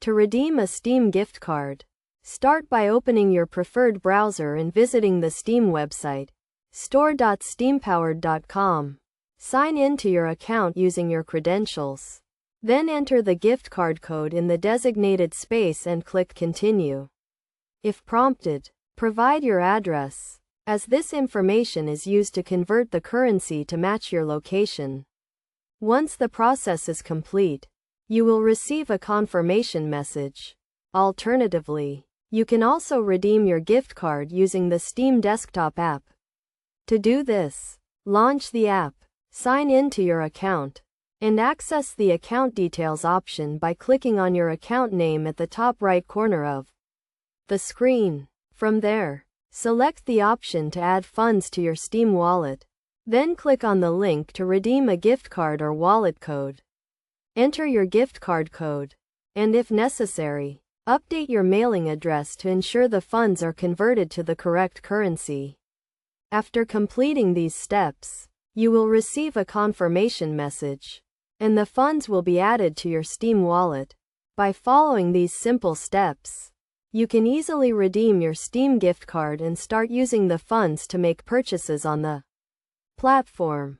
To redeem a Steam gift card, start by opening your preferred browser and visiting the Steam website, store.steampowered.com. Sign in to your account using your credentials. Then enter the gift card code in the designated space and click Continue. If prompted, provide your address, as this information is used to convert the currency to match your location. Once the process is complete, you will receive a confirmation message. Alternatively, you can also redeem your gift card using the Steam desktop app. To do this, launch the app, sign in to your account, and access the account details option by clicking on your account name at the top right corner of the screen. From there, select the option to add funds to your Steam wallet. Then click on the link to redeem a gift card or wallet code. Enter your gift card code, and if necessary, update your mailing address to ensure the funds are converted to the correct currency. After completing these steps, you will receive a confirmation message, and the funds will be added to your Steam wallet. By following these simple steps, you can easily redeem your Steam gift card and start using the funds to make purchases on the platform.